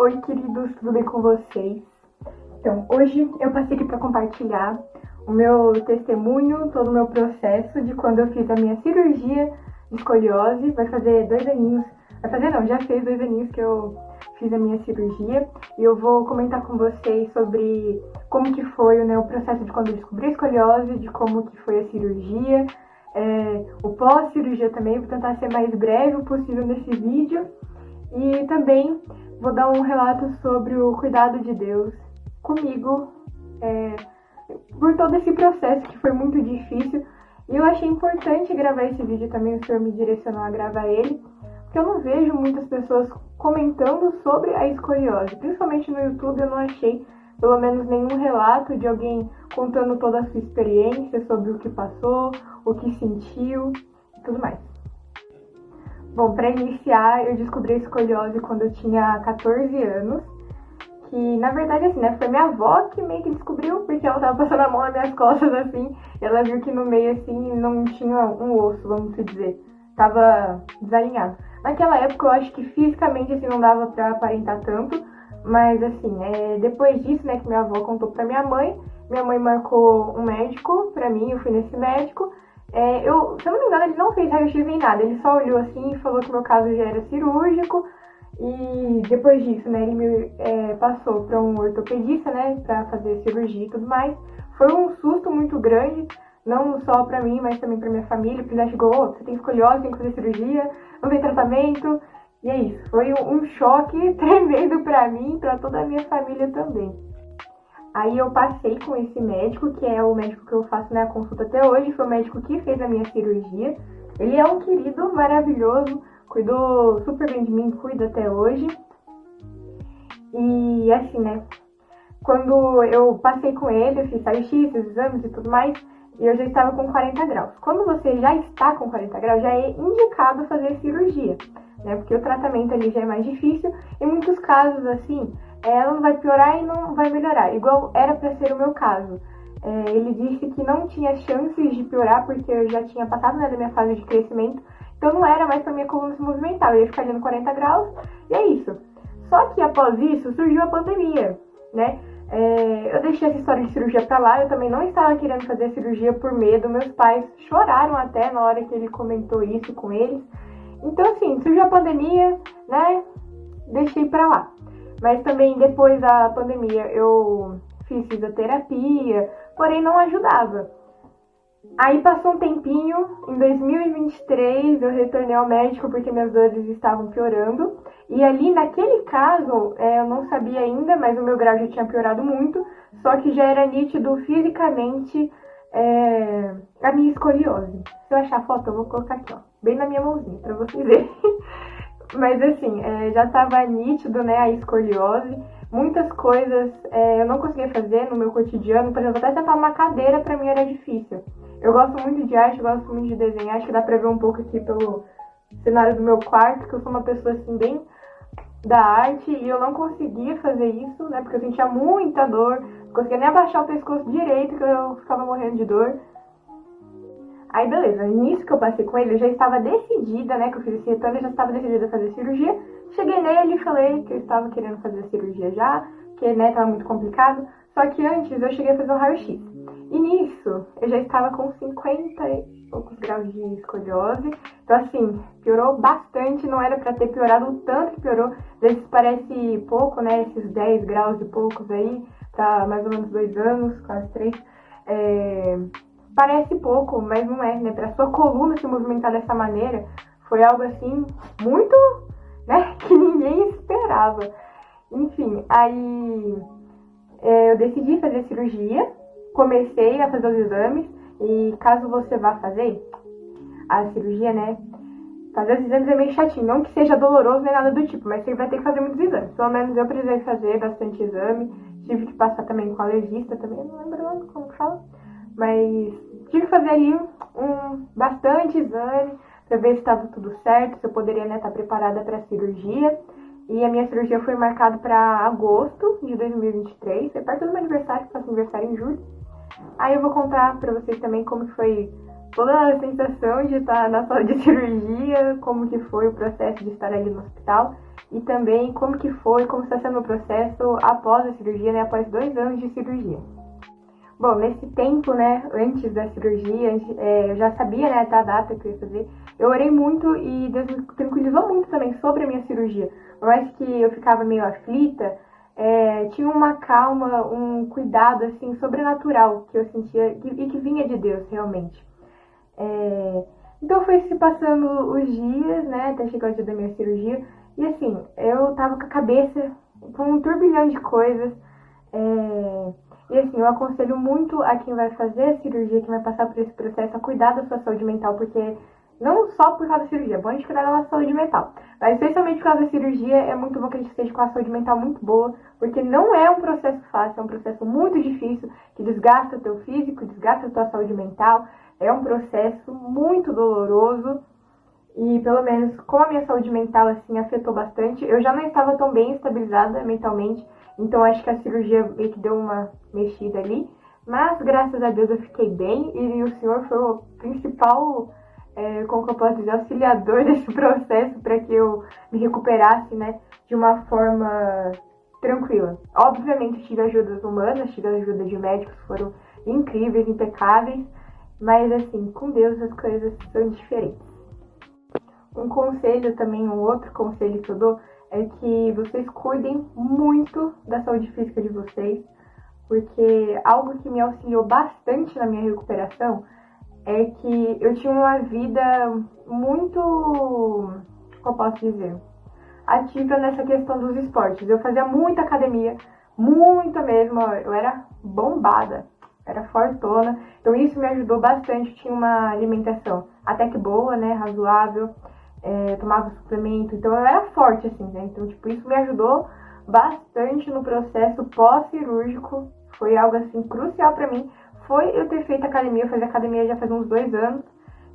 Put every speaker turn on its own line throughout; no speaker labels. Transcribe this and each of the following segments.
Oi, queridos, tudo bem com vocês? Então, hoje eu passei aqui para compartilhar o meu testemunho, todo o meu processo de quando eu fiz a minha cirurgia de escoliose. Vai fazer 2 aninhos, já fez 2 aninhos que eu fiz a minha cirurgia. E eu vou comentar com vocês sobre como que foi, né, o processo de quando eu descobri a escoliose, de como que foi a cirurgia, o pós-cirurgia também. Vou tentar ser mais breve possível nesse vídeo. E também vou dar um relato sobre o cuidado de Deus comigo, por todo esse processo que foi muito difícil. E eu achei importante gravar esse vídeo também, o Senhor me direcionou a gravar ele, porque eu não vejo muitas pessoas comentando sobre a escoliose. Principalmente no YouTube eu não achei, pelo menos, nenhum relato de alguém contando toda a sua experiência sobre o que passou, o que sentiu e tudo mais. Bom, para iniciar, eu descobri a escoliose quando eu tinha 14 anos, que na verdade, assim, né, foi minha avó que meio que descobriu, porque ela tava passando a mão nas minhas costas, assim, e ela viu que no meio, assim, não tinha um osso, vamos dizer, tava desalinhado. Naquela época, eu acho que fisicamente, assim, não dava pra aparentar tanto, mas, assim, depois disso, né, que minha avó contou pra minha mãe marcou um médico pra mim, eu fui nesse médico. Se eu não me engano, ele não fez raio-x nem nada, ele só olhou assim e falou que meu caso já era cirúrgico. E depois disso, né, ele me passou para um ortopedista, né, para fazer cirurgia e tudo mais. Foi um susto muito grande, não só para mim, mas também para minha família, porque ele chegou: você tem escoliose, tem que fazer cirurgia, não tem tratamento. E é isso, foi um choque tremendo para mim, para toda a minha família também. Aí eu passei com esse médico, que é o médico que eu faço, né, a consulta até hoje, foi o médico que fez a minha cirurgia. Ele é um querido, maravilhoso, cuidou super bem de mim, cuida até hoje. E assim, né, quando eu passei com ele, eu fiz raio-x, exames e tudo mais, e eu já estava com 40 graus. Quando você já está com 40 graus, já é indicado fazer cirurgia, né, porque o tratamento ali já é mais difícil. Em muitos casos, assim, ela não vai piorar e não vai melhorar, igual era para ser o meu caso. Ele disse que não tinha chances de piorar porque eu já tinha passado, né, da minha fase de crescimento, então não era mais para minha coluna se movimentar, eu ia ficar ali no 40 graus e é isso. Só que após isso surgiu a pandemia, né? Eu deixei essa história de cirurgia para lá, eu também não estava querendo fazer cirurgia por medo, meus pais choraram até na hora que ele comentou isso com eles. Então, assim, surgiu a pandemia, né? Deixei para lá. Mas também depois da pandemia eu fiz fisioterapia, porém não ajudava. Aí passou um tempinho, em 2023 eu retornei ao médico porque minhas dores estavam piorando. E ali naquele caso, eu não sabia ainda, mas o meu grau já tinha piorado muito, só que já era nítido fisicamente a minha escoliose. Se eu achar a foto eu vou colocar aqui, ó, bem na minha mãozinha, pra vocês verem. Mas assim, já estava nítido, né, a escoliose. Muitas coisas eu não conseguia fazer no meu cotidiano. Por exemplo, até sentar numa cadeira pra mim era difícil. Eu gosto muito de arte, gosto muito de desenhar. Acho que dá pra ver um pouco aqui pelo cenário do meu quarto, que eu sou uma pessoa assim bem da arte. E eu não conseguia fazer isso, né, porque eu sentia muita dor. Não conseguia nem abaixar o pescoço direito, que eu ficava morrendo de dor. Aí beleza, nisso que eu passei com ele, eu já estava decidida, né, que eu fiz esse retorno, eu já estava decidida a fazer cirurgia. Cheguei nele e falei que eu estava querendo fazer cirurgia já, que, né, estava muito complicado. Só que antes eu cheguei a fazer um raio-x. E nisso, eu já estava com 50 e poucos graus de escoliose. Então assim, piorou bastante, não era pra ter piorado o tanto que piorou. Às vezes parece pouco, né, esses 10 graus e poucos aí, pra mais ou menos 2 anos, quase 3. Parece pouco, mas não é, né? Pra sua coluna se movimentar dessa maneira, foi algo assim, muito, né? Que ninguém esperava. Enfim, aí eu decidi fazer cirurgia, comecei a fazer os exames, e caso você vá fazer a cirurgia, né? Fazer os exames é meio chatinho, não que seja doloroso nem nada do tipo, mas você vai ter que fazer muitos exames. Pelo menos eu precisei fazer bastante exame, tive que passar também com alergista também, não lembro como que fala. Mas tive que fazer ali bastante exame para ver se estava tudo certo, se eu poderia, né, estar preparada para a cirurgia. E a minha cirurgia foi marcada para agosto de 2023, foi perto do meu aniversário, que faço aniversário em julho. Aí eu vou contar para vocês também como que foi toda a sensação de estar na sala de cirurgia, como que foi o processo de estar ali no hospital. e também como que foi, como está sendo o processo após a cirurgia, né, após 2 anos de cirurgia. Bom, nesse tempo, né, antes da cirurgia, eu já sabia, né, até a data que eu ia fazer. Eu orei muito e Deus me tranquilizou muito também sobre a minha cirurgia. Por mais que eu ficava meio aflita, tinha uma calma, um cuidado, assim, sobrenatural que eu sentia e que vinha de Deus, realmente. Então foi se passando os dias, né, até chegar o dia da minha cirurgia. E assim, eu tava com a cabeça com um turbilhão de coisas. E assim, eu aconselho muito a quem vai fazer a cirurgia, quem vai passar por esse processo, a cuidar da sua saúde mental, porque não só por causa da cirurgia, é bom a gente cuidar da nossa saúde mental, mas especialmente por causa da cirurgia, é muito bom que a gente esteja com a saúde mental muito boa, porque não é um processo fácil, é um processo muito difícil, que desgasta o teu físico, desgasta a tua saúde mental, é um processo muito doloroso. E pelo menos com a minha saúde mental, assim, afetou bastante. Eu já não estava tão bem estabilizada mentalmente, então acho que a cirurgia meio que deu uma mexida ali. Mas graças a Deus eu fiquei bem e o Senhor foi o principal, como que eu posso dizer, auxiliador desse processo para que eu me recuperasse, né, de uma forma tranquila. Obviamente tive ajudas humanas, tive ajuda de médicos, foram incríveis, impecáveis, mas assim, com Deus as coisas são diferentes. Um conselho também, um outro conselho que eu dou é que vocês cuidem muito da saúde física de vocês, porque algo que me auxiliou bastante na minha recuperação é que eu tinha uma vida muito, como eu posso dizer, ativa nessa questão dos esportes. Eu fazia muita academia, muita mesmo, eu era bombada, era fortona, então isso me ajudou bastante. Eu tinha uma alimentação até que boa, né, razoável, tomava suplemento, então eu era forte, assim, né, então, tipo, isso me ajudou bastante no processo pós-cirúrgico, foi algo, assim, crucial pra mim, foi eu ter feito academia, eu fazia academia já faz uns 2 anos,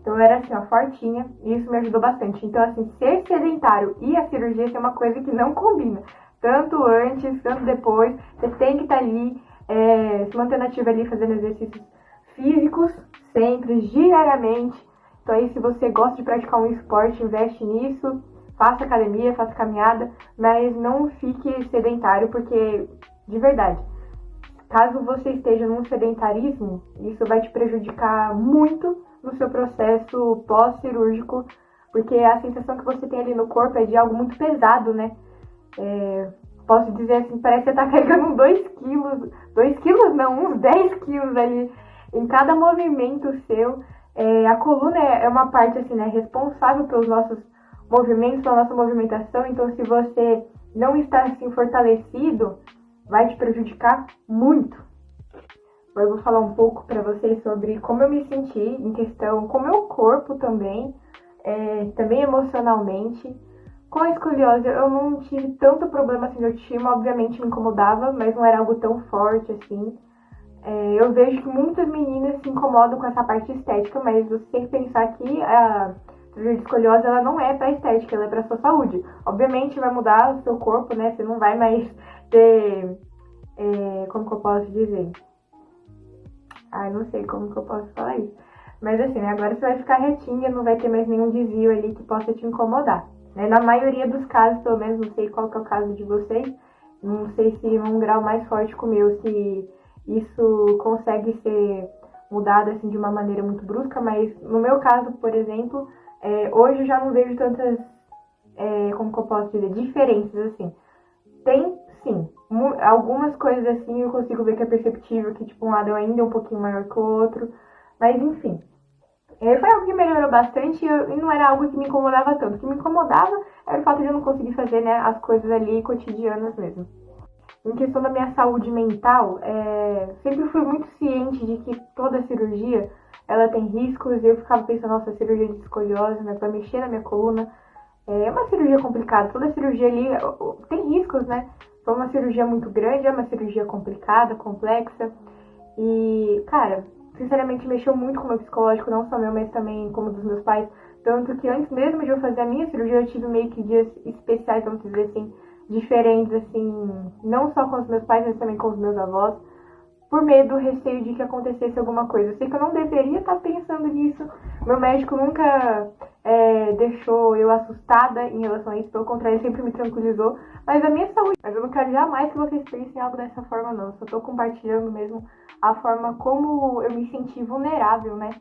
então eu era, assim, ó, fortinha, e isso me ajudou bastante. Então, assim, ser sedentário e a cirurgia é uma coisa que não combina, tanto antes, tanto depois, você tem que estar ali, se mantendo ativa ali, fazendo exercícios físicos, sempre, diariamente. Então aí, se você gosta de praticar um esporte, investe nisso, faça academia, faça caminhada, mas não fique sedentário, porque, de verdade, caso você esteja num sedentarismo, isso vai te prejudicar muito no seu processo pós-cirúrgico, porque a sensação que você tem ali no corpo é de algo muito pesado, né? Posso dizer assim, parece que você tá carregando 2 quilos, 2 quilos não, uns 10 quilos ali em cada movimento seu. A coluna é uma parte, assim, né, responsável pelos nossos movimentos, pela nossa movimentação, então se você não está, assim, fortalecido, vai te prejudicar muito. Agora eu vou falar um pouco para vocês sobre como eu me senti em questão com o meu corpo também, também emocionalmente. Com a escoliose eu não tive tanto problema assim de autoestima, obviamente me incomodava, mas não era algo tão forte assim. Eu vejo que muitas meninas se incomodam com essa parte estética, mas você tem que pensar que a cirurgia de escoliose ela não é para estética, ela é para sua saúde. Obviamente vai mudar o seu corpo, né? Você não vai mais ter, como que eu posso dizer? Não sei como que eu posso falar isso. Mas assim, né? Agora você vai ficar retinha, não vai ter mais nenhum desvio ali que possa te incomodar. Né? Na maioria dos casos, pelo menos, não sei qual que é o caso de vocês, não sei se num grau mais forte que o meu, se isso consegue ser mudado assim de uma maneira muito brusca, mas no meu caso, por exemplo, hoje eu já não vejo tantas, como que eu posso dizer, diferenças assim. Tem, sim, algumas coisas assim eu consigo ver que é perceptível, que tipo um lado é ainda um pouquinho maior que o outro, mas enfim. Foi algo que melhorou bastante e não era algo que me incomodava tanto. O que me incomodava era o fato de eu não conseguir fazer, né, as coisas ali cotidianas mesmo. Em questão da minha saúde mental, sempre fui muito ciente de que toda cirurgia ela tem riscos. E eu ficava pensando, nossa, cirurgia de escoliose, né, pra mexer na minha coluna. É uma cirurgia complicada, toda cirurgia ali tem riscos, né? Foi uma cirurgia muito grande, é uma cirurgia complicada, complexa. E, cara, sinceramente mexeu muito com o meu psicológico, não só meu, mas também como dos meus pais. Tanto que antes mesmo de eu fazer a minha cirurgia, eu tive meio que dias especiais, vamos dizer assim, diferentes, assim, não só com os meus pais, mas também com os meus avós, por medo, receio de que acontecesse alguma coisa. Eu sei que eu não deveria estar pensando nisso. Meu médico nunca deixou eu assustada em relação a isso, pelo contrário, ele sempre me tranquilizou. Mas a minha saúde, mas eu não quero jamais que vocês pensem em algo dessa forma, não. Eu só tô compartilhando mesmo a forma como eu me senti vulnerável, né?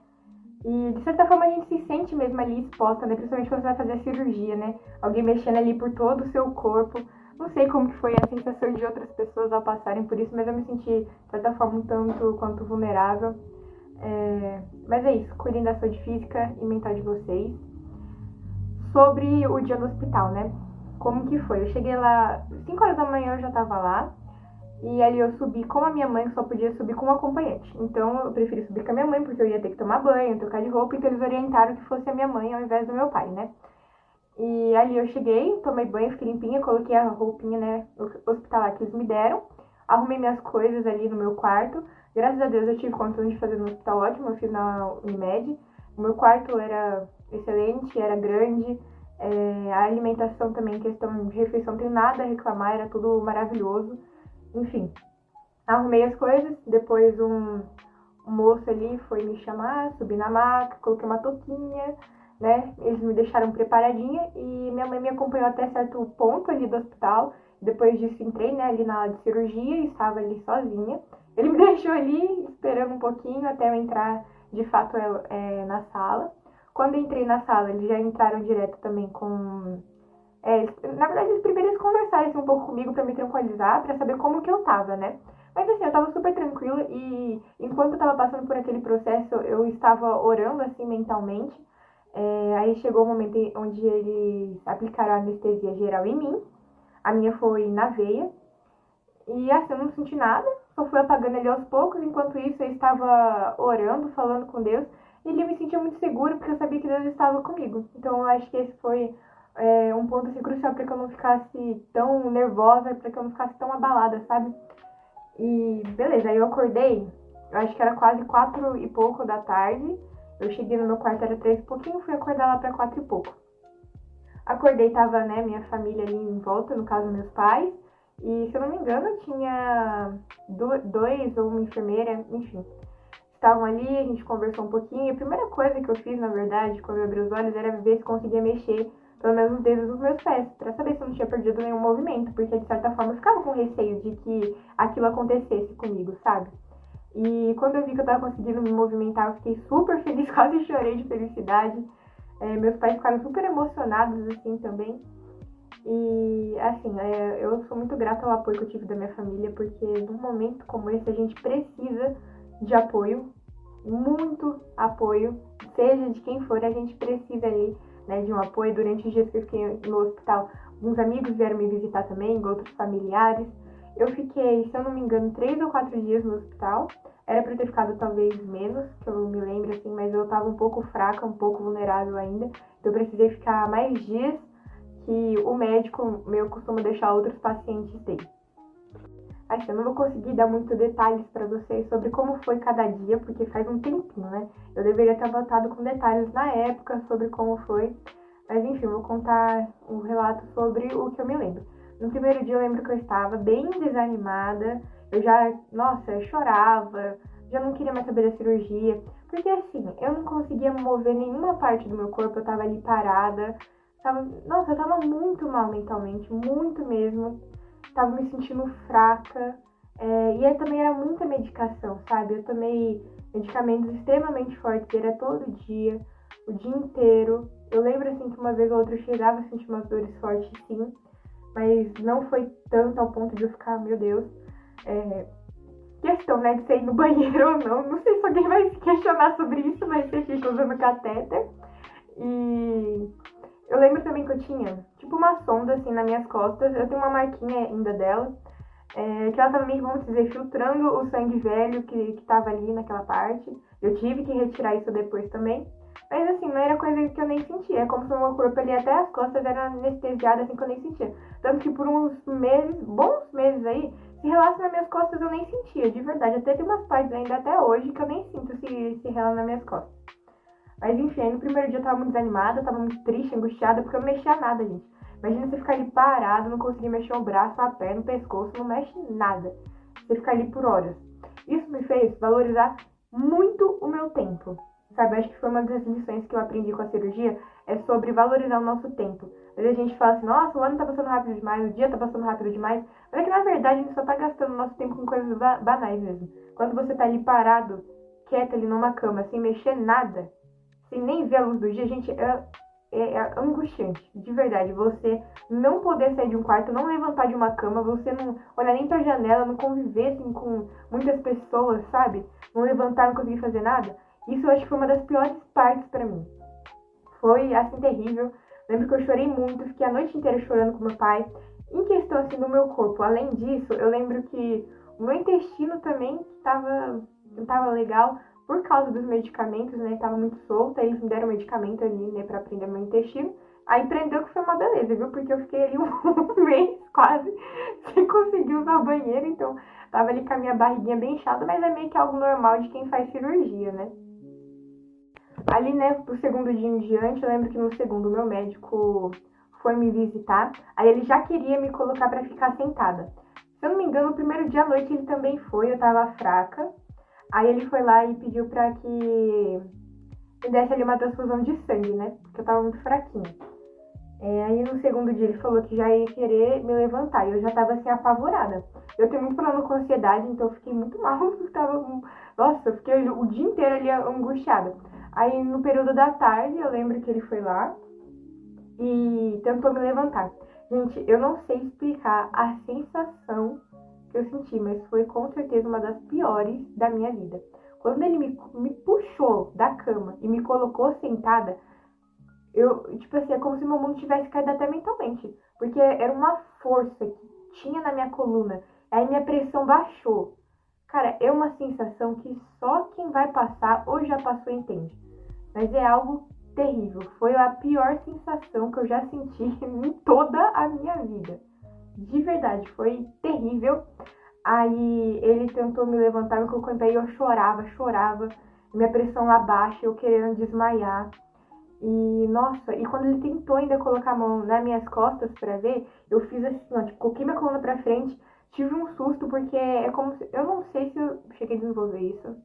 E de certa forma a gente se sente mesmo ali exposta, né? Principalmente quando você vai fazer a cirurgia, né? Alguém mexendo ali por todo o seu corpo. Não sei como que foi a sensação de outras pessoas ao passarem por isso, mas eu me senti, de certa forma, um tanto quanto vulnerável. Mas é isso, cuidem da saúde física e mental de vocês. Sobre o dia do hospital, né? Como que foi? Eu cheguei lá, 5 horas da manhã eu já tava lá. E ali eu subi com a minha mãe, só podia subir com um acompanhante. Então eu preferi subir com a minha mãe, porque eu ia ter que tomar banho, trocar de roupa. Então eles orientaram que fosse a minha mãe ao invés do meu pai, né? E ali eu cheguei, tomei banho, fiquei limpinha, coloquei a roupinha, né, hospitalar que eles me deram. Arrumei minhas coisas ali no meu quarto. Graças a Deus eu tive condições de fazer no hospital ótimo, eu fiz na Unimed. O meu quarto era excelente, era grande. A alimentação também, questão de refeição, não tenho nada a reclamar, era tudo maravilhoso. Enfim, arrumei as coisas, depois um moço ali foi me chamar, subi na maca, coloquei uma touquinha, né? Eles me deixaram preparadinha e minha mãe me acompanhou até certo ponto ali do hospital. Depois disso entrei, né, ali na aula de cirurgia e estava ali sozinha. Ele me deixou ali esperando um pouquinho até eu entrar de fato na sala. Quando eu entrei na sala, eles já entraram direto também com... na verdade, eles primeiro conversaram assim, um pouco comigo pra me tranquilizar, pra saber como que eu tava, né? Mas assim, eu tava super tranquila e enquanto eu tava passando por aquele processo, eu estava orando assim mentalmente. Aí chegou o momento onde eles aplicaram a anestesia geral em mim. A minha foi na veia. E assim, eu não senti nada, só fui apagando ele aos poucos. Enquanto isso, eu estava orando, falando com Deus. E ali eu me sentia muito segura, porque eu sabia que Deus estava comigo. Então eu acho que esse foi um ponto assim, crucial para que eu não ficasse tão nervosa, para que eu não ficasse tão abalada, sabe? E beleza, aí eu acordei, eu acho que era quase 4 e pouco da tarde. Eu cheguei no meu quarto, era 3 e pouquinho, fui acordar lá para 4 e pouco. Acordei, tava, né, minha família ali em volta, no caso, meus pais. E, se eu não me engano, tinha dois ou uma enfermeira, enfim. Estavam ali, a gente conversou um pouquinho. A primeira coisa que eu fiz, na verdade, quando eu abri os olhos, era ver se conseguia mexer pelo menos os dedos dos meus pés, pra saber se eu não tinha perdido nenhum movimento, porque de certa forma eu ficava com receio de que aquilo acontecesse comigo, sabe? E quando eu vi que eu tava conseguindo me movimentar, eu fiquei super feliz, quase chorei de felicidade. Meus pais ficaram super emocionados, assim, também. E, assim, eu sou muito grata ao apoio que eu tive da minha família, porque num momento como esse a gente precisa de apoio, muito apoio, seja de quem for, a gente precisa ali, né, de um apoio. Durante os dias que eu fiquei no hospital, alguns amigos vieram me visitar também, outros familiares. Eu fiquei, se eu não me engano, 3 ou 4 dias no hospital. Era pra ter ficado talvez menos, que eu me lembro, assim, mas eu tava um pouco fraca, um pouco vulnerável ainda. Então eu precisei ficar mais dias que o médico meu costuma deixar outros pacientes dele. Assim, eu não vou conseguir dar muitos detalhes para vocês sobre como foi cada dia, porque faz um tempinho, né? Eu deveria ter voltado com detalhes na época sobre como foi. Mas enfim, vou contar um relato sobre o que eu me lembro. No primeiro dia eu lembro que eu estava bem desanimada. Eu eu chorava, já não queria mais saber da cirurgia. Porque assim, eu não conseguia mover nenhuma parte do meu corpo, eu tava ali parada. Eu tava muito mal mentalmente, muito mesmo. Tava me sentindo fraca. E aí também era muita medicação, sabe? Eu tomei medicamentos extremamente fortes, era todo dia, o dia inteiro. Eu lembro assim que uma vez ou outra eu chegava a sentir umas dores fortes, sim, mas não foi tanto ao ponto de eu ficar, meu Deus. Questão, né, de você ir no banheiro ou não. Não sei se alguém vai se questionar sobre isso, mas você fica usando catéter. E eu lembro também que eu tinha, tipo, uma sonda, assim, nas minhas costas. Eu tenho uma marquinha ainda dela, que ela tava meio, vamos dizer, filtrando o sangue velho que tava ali naquela parte. Eu tive que retirar isso depois também. Mas, assim, não era coisa que eu nem sentia. É como se o meu corpo ali, até as costas, era anestesiado, assim, que eu nem sentia. Tanto que por uns meses, bons meses aí, se relaxa nas minhas costas eu nem sentia, de verdade. Até tem umas partes ainda até hoje que eu nem sinto se rela nas minhas costas. Mas enfim, aí no primeiro dia eu tava muito desanimada, tava muito triste, angustiada, porque eu não mexia nada, gente. Imagina você ficar ali parado, não conseguir mexer o braço, a perna, o pescoço, não mexe nada. Você ficar ali por horas. Isso me fez valorizar muito o meu tempo. Sabe, acho que foi uma das lições que eu aprendi com a cirurgia, é sobre valorizar o nosso tempo. Às vezes a gente fala assim, nossa, o ano tá passando rápido demais, o dia tá passando rápido demais. Mas é que na verdade a gente só tá gastando nosso tempo com coisas banais mesmo. Quando você tá ali parado, quieto ali numa cama, sem mexer nada, sem nem ver a luz do dia, gente, é angustiante, de verdade. Você não poder sair de um quarto, não levantar de uma cama, você não olhar nem pra janela, não conviver assim com muitas pessoas, sabe? Não levantar, não conseguir fazer nada. Isso eu acho que foi uma das piores partes pra mim. Foi, assim, terrível. Lembro que eu chorei muito, fiquei a noite inteira chorando com meu pai. Em questão, assim, do meu corpo, além disso, eu lembro que o meu intestino também não tava legal por causa dos medicamentos, né? Tava muito solta, eles me deram medicamento ali, né, pra prender meu intestino. Aí prendeu, que foi uma beleza, viu? Porque eu fiquei ali um mês quase sem conseguir usar o banheiro, então tava ali com a minha barriguinha bem inchada, mas é meio que algo normal de quem faz cirurgia, né? Ali, né, pro segundo dia em diante, eu lembro que no segundo meu médico foi me visitar, aí ele já queria me colocar pra ficar sentada. Se eu não me engano, no primeiro dia à noite ele também foi, eu tava fraca. Aí ele foi lá e pediu pra que me desse ali uma transfusão de sangue, né, porque eu tava muito fraquinha. Aí no segundo dia ele falou que já ia querer me levantar, e eu já tava assim apavorada. Eu tenho muito problema com ansiedade, então eu fiquei muito mal, nossa, eu fiquei o dia inteiro ali angustiada. Aí no período da tarde eu lembro que ele foi lá e tentou me levantar. Gente, eu não sei explicar a sensação que eu senti, mas foi com certeza uma das piores da minha vida. Quando ele me puxou da cama e me colocou sentada, tipo assim, é como se meu mundo tivesse caído até mentalmente. Porque era uma força que tinha na minha coluna. Aí minha pressão baixou. Cara, é uma sensação que só quem vai passar ou já passou entende. Mas é algo terrível. Foi a pior sensação que eu já senti em toda a minha vida. De verdade, foi terrível. Aí ele tentou me levantar, me colocou em pé e eu chorava. Minha pressão lá baixa, eu querendo desmaiar. E, nossa, e quando ele tentou ainda colocar a mão nas minhas costas pra ver, eu fiz assim, ó, tipo, coloquei minha coluna pra frente, tive um susto, porque é como se, eu não sei se eu cheguei a desenvolver isso,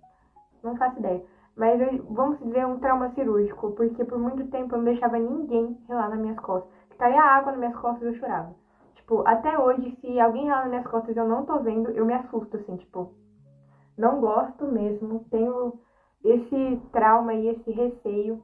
não faço ideia, mas vamos dizer um trauma cirúrgico, porque por muito tempo eu não deixava ninguém relar nas minhas costas. Se caía água nas minhas costas, eu chorava. Tipo, até hoje, se alguém relar nas minhas costas e eu não tô vendo, eu me assusto, assim, tipo, não gosto mesmo, tenho esse trauma e esse receio.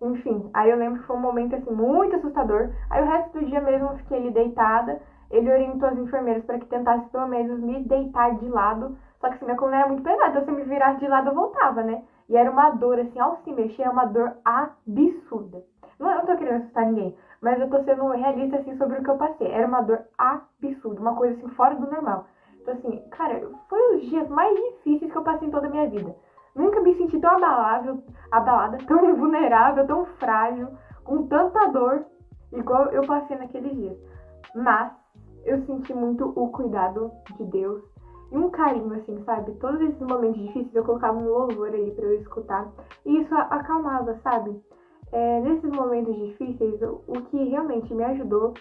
Enfim, aí eu lembro que foi um momento assim muito assustador. Aí o resto do dia mesmo eu fiquei ali deitada. Ele orientou as enfermeiras para que tentasse pelo menos me deitar de lado. Só que assim, minha coluna era muito pesada, então se eu me virasse de lado eu voltava, né? E era uma dor, assim, ao se mexer, é uma dor absurda. Não, eu não tô querendo assustar ninguém, mas eu tô sendo realista, assim, sobre o que eu passei. Era uma dor absurda, uma coisa, assim, fora do normal. Então, assim, cara, foi os dias mais difíceis que eu passei em toda a minha vida. Nunca me senti tão abalada, tão vulnerável, tão frágil, com tanta dor, igual eu passei naqueles dias. Mas eu senti muito o cuidado de Deus e um carinho, assim, sabe? Todos esses momentos difíceis eu colocava um louvor ali pra eu escutar. E isso acalmava, sabe? Nesses momentos difíceis, o que realmente me ajudou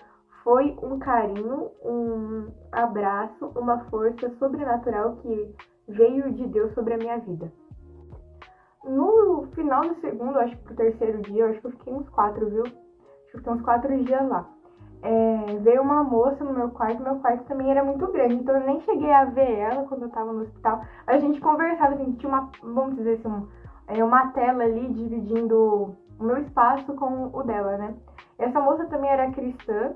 foi um carinho, um abraço, uma força sobrenatural que veio de Deus sobre a minha vida. No final do segundo, acho que pro terceiro dia, eu acho que eu fiquei uns 4, viu? Acho que eu fiquei uns 4 dias lá. Veio uma moça no meu quarto também era muito grande, então eu nem cheguei a ver ela quando eu tava no hospital. A gente conversava, assim, tinha uma, vamos dizer assim, uma tela ali dividindo o meu espaço com o dela, né? Essa moça também era cristã,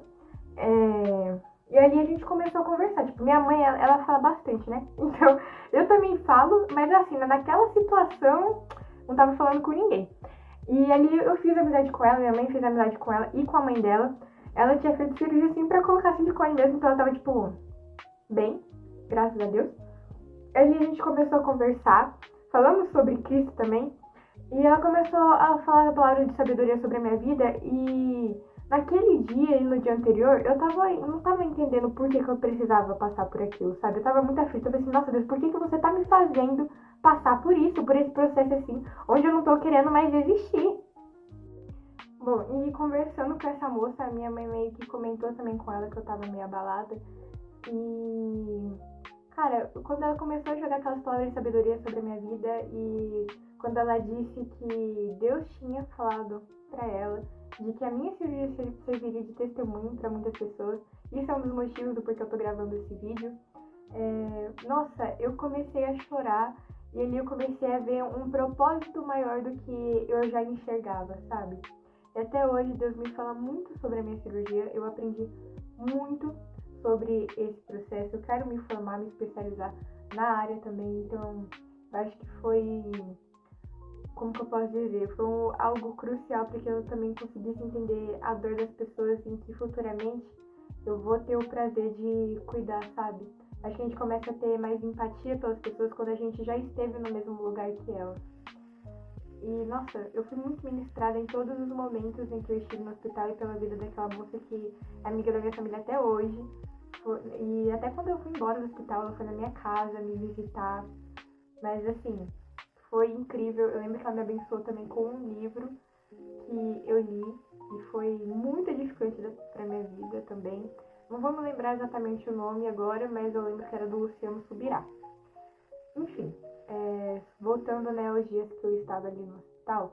e ali a gente começou a conversar. Tipo, minha mãe, ela fala bastante, né? Então, eu também falo, mas assim, naquela situação, não tava falando com ninguém. E ali eu fiz amizade com ela, minha mãe fez amizade com ela e com a mãe dela. Ela tinha feito cirurgia assim pra colocar silicone mesmo, então ela tava, tipo, bem, graças a Deus. Ali a gente começou a conversar, falamos sobre Cristo também. E ela começou a falar a palavra de sabedoria sobre a minha vida. E naquele dia e no dia anterior, eu não tava entendendo por que eu precisava passar por aquilo, sabe? Eu tava muito aflita, eu pensei, nossa Deus, por que você tá me fazendo passar por isso, por esse processo assim, onde eu não tô querendo mais existir? Bom, e conversando com essa moça, a minha mãe meio que comentou também com ela que eu tava meio abalada. E Cara, quando ela começou a jogar aquelas palavras de sabedoria sobre a minha vida e quando ela disse que Deus tinha falado pra ela de que a minha cirurgia serviria de testemunho pra muitas pessoas, isso é um dos motivos do porquê eu tô gravando esse vídeo. Nossa, eu comecei a chorar e ali eu comecei a ver um propósito maior do que eu já enxergava, sabe? E até hoje Deus me fala muito sobre a minha cirurgia, eu aprendi muito sobre esse processo, eu quero me formar, me especializar na área também, então eu acho que foi, como que eu posso dizer, foi algo crucial para que eu também conseguisse entender a dor das pessoas em que futuramente eu vou ter o prazer de cuidar, sabe? Acho que a gente começa a ter mais empatia pelas pessoas quando a gente já esteve no mesmo lugar que elas. E, nossa, eu fui muito ministrada em todos os momentos em que eu estive no hospital e pela vida daquela moça que é amiga da minha família até hoje. E até quando eu fui embora do hospital, ela foi na minha casa me visitar. Mas, assim, foi incrível. Eu lembro que ela me abençoou também com um livro que eu li e foi muito edificante pra minha vida também. Não vou me lembrar exatamente o nome agora, mas eu lembro que era do Luciano Subirá. Enfim, voltando, né, aos dias que eu estava ali no hospital,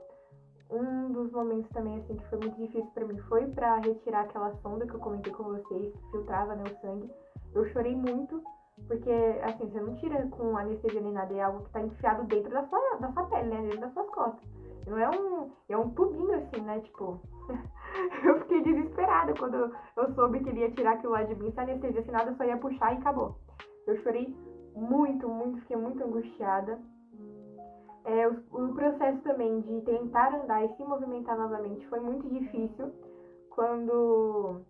um dos momentos também, assim, que foi muito difícil pra mim foi pra retirar aquela sonda que eu comentei com vocês, que filtrava, né, o sangue. Eu chorei muito, porque, assim, você não tira com anestesia nem nada, é algo que tá enfiado dentro da sua pele, né, dentro das suas costas. Não é um tubinho, assim, né, tipo... Eu fiquei desesperada quando eu soube que ele ia tirar aquilo lá de mim, se anestesia, se nada, só ia puxar e acabou. Eu chorei muito, muito, fiquei muito angustiada. O processo também de tentar andar e se movimentar novamente foi muito difícil quando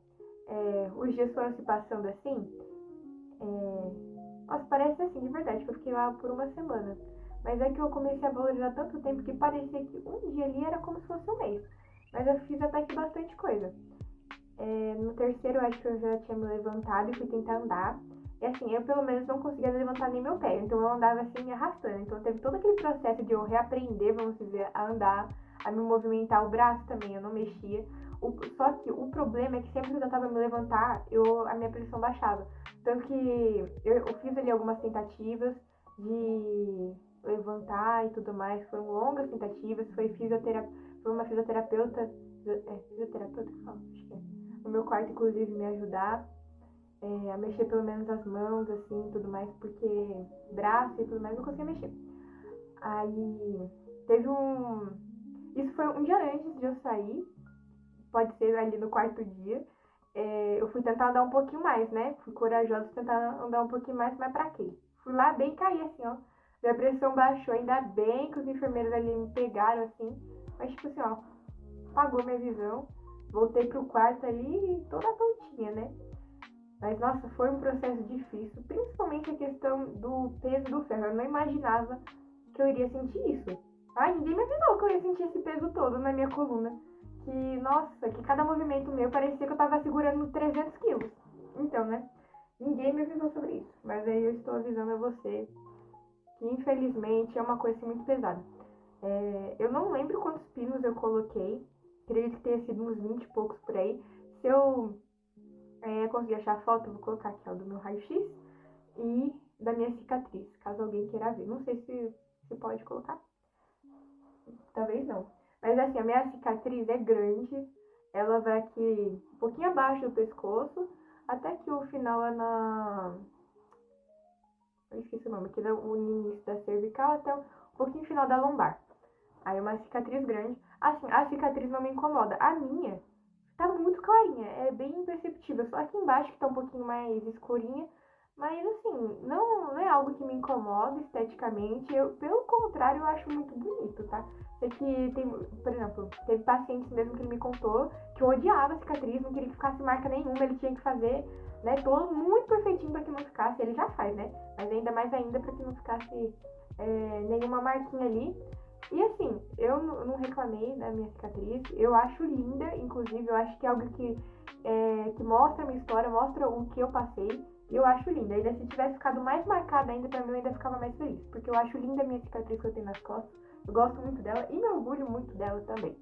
os dias foram se passando assim. Nossa, parece assim, de verdade, que eu fiquei lá por uma semana. Mas é que eu comecei a valorizar tanto tempo que parecia que um dia ali era como se fosse um mês. Mas eu fiz até que bastante coisa. No terceiro, eu acho que eu já tinha me levantado e fui tentar andar. E assim, eu pelo menos não conseguia levantar nem meu pé. Então eu andava assim, me arrastando. Então teve todo aquele processo de eu reaprender, vamos dizer, a andar, a me movimentar. O braço também, eu não mexia. Só que o problema é que sempre que eu tentava me levantar, a minha pressão baixava. Tanto que eu fiz ali algumas tentativas de levantar e tudo mais. Foram longas tentativas. Foi uma fisioterapeuta. Fisioterapeuta que fala? Acho que é. No meu quarto, inclusive, me ajudar a mexer pelo menos as mãos, assim, tudo mais, porque braço e tudo mais não conseguia mexer. Aí teve Isso foi um dia antes de eu sair, pode ser ali no quarto dia. Eu fui tentar andar um pouquinho mais, né? Fui corajosa tentar andar um pouquinho mais, mas pra quê? Fui lá bem cair, assim, ó. Minha pressão baixou, ainda bem que os enfermeiros ali me pegaram, assim. Mas, tipo assim, ó, apagou minha visão. Voltei pro quarto ali toda tontinha, né? Mas, nossa, foi um processo difícil, principalmente a questão do peso do ferro. Eu não imaginava que eu iria sentir isso. Ninguém me avisou que eu ia sentir esse peso todo na minha coluna. Que cada movimento meu parecia que eu tava segurando 300 quilos. Então, né? Ninguém me avisou sobre isso. Mas aí eu estou avisando a você que, infelizmente, é uma coisa assim, muito pesada. Eu não lembro quantos pinos eu coloquei. Acredito que tenha sido uns 20 e poucos por aí. Se eu conseguir achar a foto, eu vou colocar aqui, ó, do meu raio-x e da minha cicatriz, caso alguém queira ver. Não sei se pode colocar. Talvez não. Mas assim, a minha cicatriz é grande. Ela vai aqui um pouquinho abaixo do pescoço, até que o final é eu esqueci o nome, aqui é o início da cervical até um pouquinho final da lombar. Aí é uma cicatriz grande. Assim, a cicatriz não me incomoda. A minha tá muito clarinha, é bem imperceptível. Só aqui embaixo que tá um pouquinho mais escurinha. Mas assim, não é algo que me incomoda esteticamente. Pelo contrário, eu acho muito bonito, tá? Sei que tem, por exemplo, teve pacientes mesmo que ele me contou que eu odiava a cicatriz, não queria que ficasse marca nenhuma, ele tinha que fazer, né, todo muito perfeitinho pra que não ficasse. Ele já faz, né? Mas ainda mais ainda pra que não ficasse nenhuma marquinha ali. E assim, eu não reclamei da minha cicatriz, eu acho linda, inclusive, eu acho que é algo que mostra a minha história, mostra o que eu passei, e eu acho linda. Ainda se tivesse ficado mais marcada ainda, pra mim eu ainda ficava mais feliz, porque eu acho linda a minha cicatriz que eu tenho nas costas, eu gosto muito dela e me orgulho muito dela também.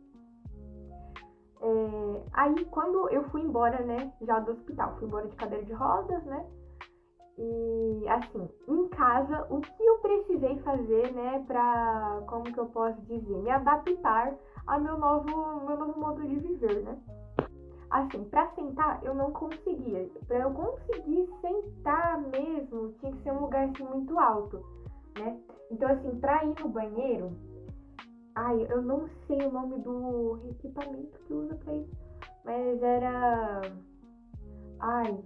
Aí, quando eu fui embora, né, já do hospital, fui embora de cadeira de rodas, né, E, assim, em casa, o que eu precisei fazer, né, pra, como que eu posso dizer, me adaptar ao meu novo modo de viver, né? Assim, pra sentar, eu não conseguia. Pra eu conseguir sentar mesmo, tinha que ser um lugar, assim, muito alto, né? Então, assim, pra ir no banheiro, ai, eu não sei o nome do equipamento que usa pra isso, mas era... Ai,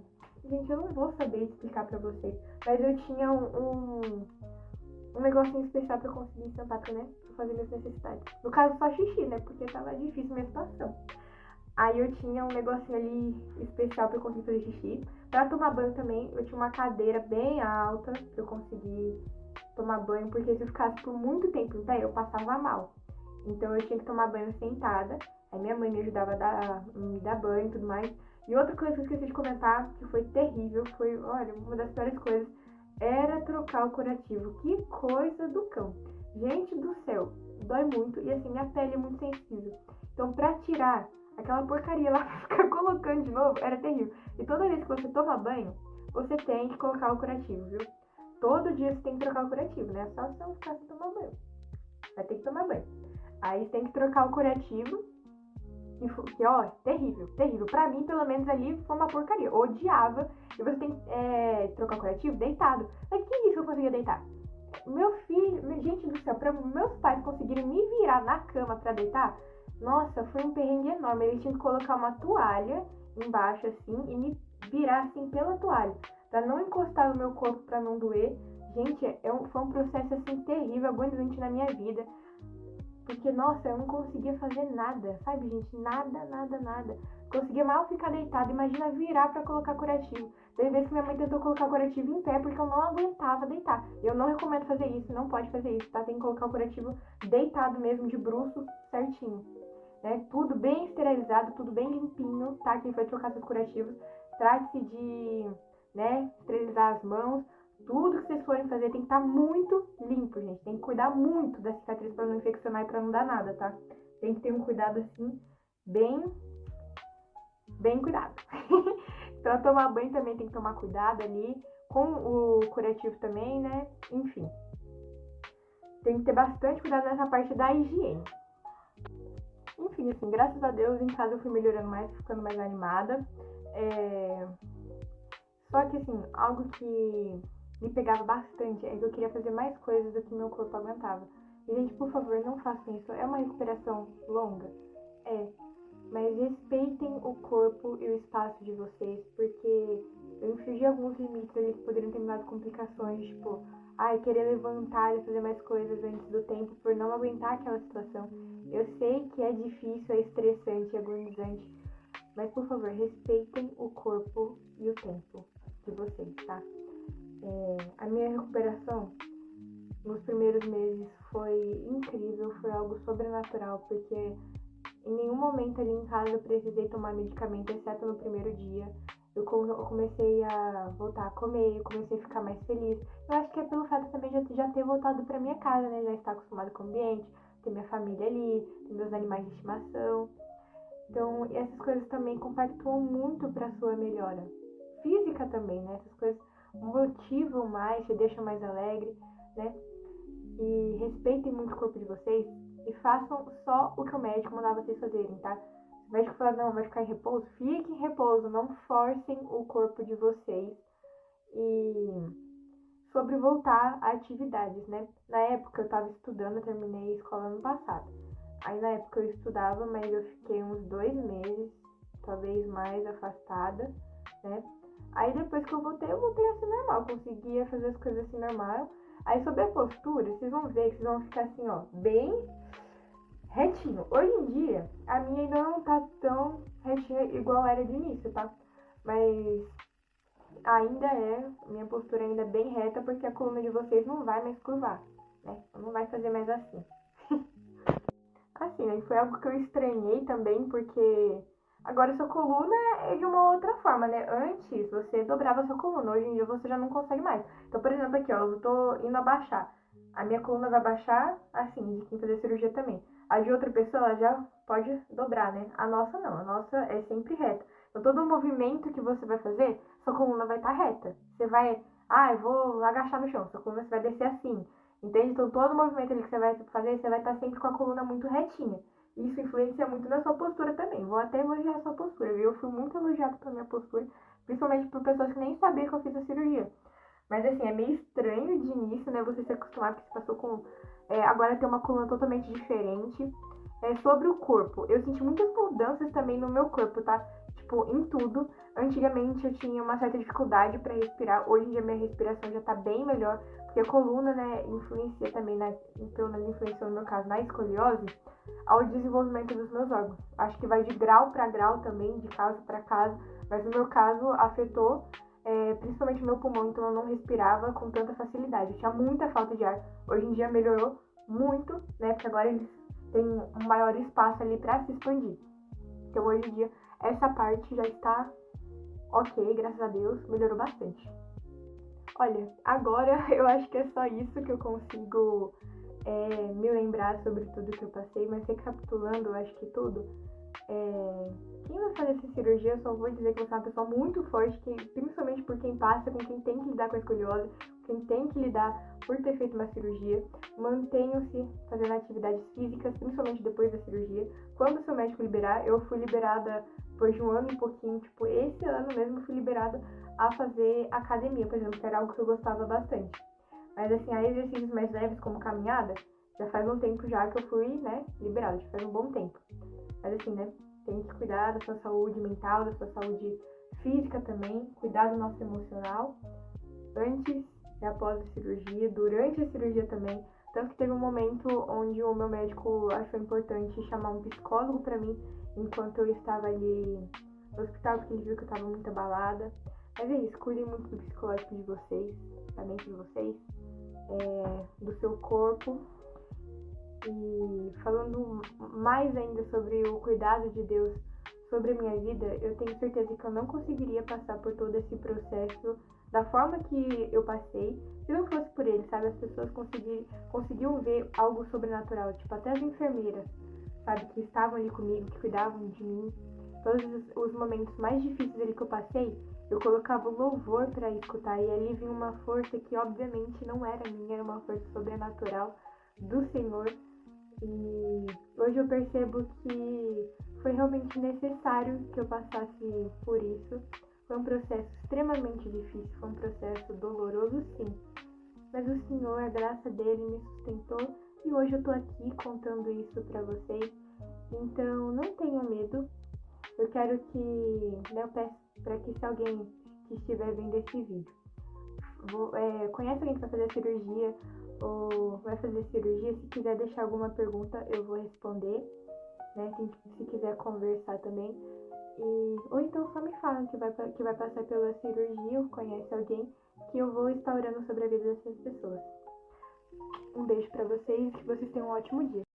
gente, eu não vou saber explicar pra vocês, mas eu tinha um negocinho especial pra conseguir sentar, né? Pra fazer minhas necessidades. No caso, só xixi, né? Porque tava difícil a minha situação. Aí eu tinha um negocinho ali especial pra eu conseguir fazer xixi. Pra tomar banho também, eu tinha uma cadeira bem alta pra eu conseguir tomar banho, porque se eu ficasse por muito tempo em pé, eu passava mal. Então eu tinha que tomar banho sentada. Aí minha mãe me ajudava a me dar banho e tudo mais. E outra coisa que eu esqueci de comentar, que foi terrível, foi, olha, uma das piores coisas, era trocar o curativo. Que coisa do cão. Gente do céu, dói muito e assim, minha pele é muito sensível. Então pra tirar aquela porcaria lá, ficar colocando de novo, era terrível. E toda vez que você toma banho, você tem que colocar o curativo, viu? Todo dia você tem que trocar o curativo, né? Só se não ficar sem tomar banho. Vai ter que tomar banho. Aí você tem que trocar o curativo. Que, ó, terrível, terrível. Pra mim, pelo menos ali, foi uma porcaria. Eu odiava. E você tem que trocar o curativo deitado. Mas que isso eu conseguia deitar? Meu filho, gente do céu, pra meus pais conseguirem me virar na cama pra deitar, nossa, foi um perrengue enorme. Eles tinham que colocar uma toalha embaixo, assim, e me virar, assim, pela toalha. Pra não encostar no meu corpo, pra não doer. Gente, foi um processo, assim, terrível, agonizante na minha vida. Porque, nossa, eu não conseguia fazer nada, sabe, gente? Nada, nada, nada. Conseguia mal ficar deitada, imagina virar pra colocar curativo. Teve vezes que minha mãe tentou colocar curativo em pé porque eu não aguentava deitar. Eu não recomendo fazer isso, não pode fazer isso, tá? Tem que colocar o curativo deitado mesmo, de bruços, certinho. Né? Tudo bem esterilizado, tudo bem limpinho, tá? Quem foi trocar seus curativos, trate-se de, né, esterilizar as mãos. Tudo que vocês forem fazer tem que estar muito limpo, gente. Tem que cuidar muito da cicatriz para não infeccionar e para não dar nada, tá? Tem que ter um cuidado assim, bem, bem cuidado. Para tomar banho também tem que tomar cuidado ali, com o curativo também, né? Enfim, tem que ter bastante cuidado nessa parte da higiene. Enfim, assim, graças a Deus em casa eu fui melhorando mais, ficando mais animada. Só que, assim, algo que me pegava bastante é que eu queria fazer mais coisas do que meu corpo aguentava. E, gente, por favor, não façam isso. É uma recuperação longa? É. Mas respeitem o corpo e o espaço de vocês, porque eu infringi alguns limites ali que poderiam ter me dado complicações, tipo, querer levantar e fazer mais coisas antes do tempo por não aguentar aquela situação. Eu sei que é difícil, é estressante, é agonizante, mas por favor, respeitem o corpo e o tempo de vocês, tá? A minha recuperação nos primeiros meses foi incrível, foi algo sobrenatural, porque em nenhum momento ali em casa eu precisei tomar medicamento, exceto no primeiro dia. Eu comecei a voltar a comer, eu comecei a ficar mais feliz. Eu acho que é pelo fato também de já ter voltado pra minha casa, né? Já estar acostumado com o ambiente, ter minha família ali, ter meus animais de estimação. Então, essas coisas também compactuam muito pra sua melhora. Física também, né? Essas coisas motivam mais, te deixam mais alegre, né? E respeitem muito o corpo de vocês e façam só o que o médico mandar vocês fazerem, tá? Se o médico falar, não, vai ficar em repouso, fique em repouso, não forcem o corpo de vocês. E sobre voltar a atividades, né? Na época eu tava estudando, eu terminei a escola ano passado. Aí na época eu estudava, mas eu fiquei uns 2 meses, talvez mais, afastada, né? Aí depois que eu voltei assim normal, conseguia fazer as coisas assim normal. Aí sobre a postura, vocês vão ver que vocês vão ficar assim, ó, bem retinho. Hoje em dia, a minha ainda não tá tão retinha igual era de início, tá? Mas ainda minha postura ainda é bem reta, porque a coluna de vocês não vai mais curvar, né? Não vai fazer mais assim. Assim, né? Foi algo que eu estranhei também, porque agora sua coluna é de uma outra forma, né? Antes você dobrava sua coluna, hoje em dia você já não consegue mais. Então, por exemplo, aqui, ó, eu tô indo abaixar. A minha coluna vai baixar, assim, de quem fazer cirurgia também. A de outra pessoa, ela já pode dobrar, né? A nossa não, a nossa é sempre reta. Então, todo movimento que você vai fazer, sua coluna vai estar reta. Você vai, eu vou agachar no chão, sua coluna vai descer assim. Entende? Então, todo movimento ali que você vai fazer, você vai estar sempre com a coluna muito retinha. Isso influencia muito na sua postura também. Vou até elogiar a sua postura, viu? Eu fui muito elogiada pela minha postura, principalmente por pessoas que nem sabiam que eu fiz a cirurgia. Mas assim, é meio estranho de início, né? Você se acostumar, porque você passou com. Agora tem uma coluna totalmente diferente. Sobre o corpo, eu senti muitas mudanças também no meu corpo, tá? Tipo, em tudo. Antigamente eu tinha uma certa dificuldade para respirar. Hoje em dia minha respiração já tá bem melhor. Porque a coluna, né, influencia também, pelo menos influenciou no meu caso, na escoliose, ao desenvolvimento dos meus órgãos. Acho que vai de grau para grau também, de caso para caso. Mas no meu caso afetou principalmente o meu pulmão, então eu não respirava com tanta facilidade. Eu tinha muita falta de ar. Hoje em dia melhorou muito, né? Porque agora eles têm um maior espaço ali para se expandir. Então hoje em dia essa parte já está ok, graças a Deus, melhorou bastante. Olha, agora eu acho que é só isso que eu consigo me lembrar sobre tudo que eu passei, mas recapitulando, eu acho que tudo. Quem vai fazer essa cirurgia, eu só vou dizer que você é uma pessoa muito forte, principalmente por quem passa, com quem tem que lidar com a escoliose, quem tem que lidar por ter feito uma cirurgia. Mantenham-se fazendo atividades físicas, principalmente depois da cirurgia. Quando o seu médico liberar, eu fui liberada depois de um ano e pouquinho, tipo, esse ano mesmo eu fui liberada a fazer academia, por exemplo, que era algo que eu gostava bastante. Mas assim, há exercícios mais leves, como caminhada, já faz um tempo já que eu fui, né, liberada, já faz um bom tempo. Mas assim, né, tem que cuidar da sua saúde mental, da sua saúde física também, cuidar do nosso emocional, antes e após a cirurgia, durante a cirurgia também. Tanto que teve um momento onde o meu médico achou importante chamar um psicólogo pra mim, enquanto eu estava ali no hospital, porque ele viu que eu estava muito abalada. Mas é isso, cuidem muito do psicológico de vocês, da mente de vocês, do seu corpo. E falando mais ainda sobre o cuidado de Deus sobre a minha vida, eu tenho certeza que eu não conseguiria passar por todo esse processo da forma que eu passei se não fosse por ele, sabe? As pessoas conseguiam ver algo sobrenatural, tipo até as enfermeiras, sabe? Que estavam ali comigo, que cuidavam de mim. Todos os momentos mais difíceis ali que eu passei, eu colocava o louvor para escutar, e ali vinha uma força que obviamente não era minha, era uma força sobrenatural do Senhor. E hoje eu percebo que foi realmente necessário que eu passasse por isso. Foi um processo extremamente difícil, foi um processo doloroso, sim. Mas o Senhor, a graça dele me sustentou e hoje eu tô aqui contando isso pra vocês. Então não tenham medo. Eu quero que, eu peço para que se alguém que estiver vendo esse vídeo conhece alguém que vai fazer a cirurgia ou vai fazer cirurgia, se quiser deixar alguma pergunta eu vou responder, né? Se quiser conversar também. Ou então só me falam que vai passar pela cirurgia ou conhece alguém, que eu vou estar orando sobre a vida dessas pessoas. Um beijo pra vocês, que vocês tenham um ótimo dia.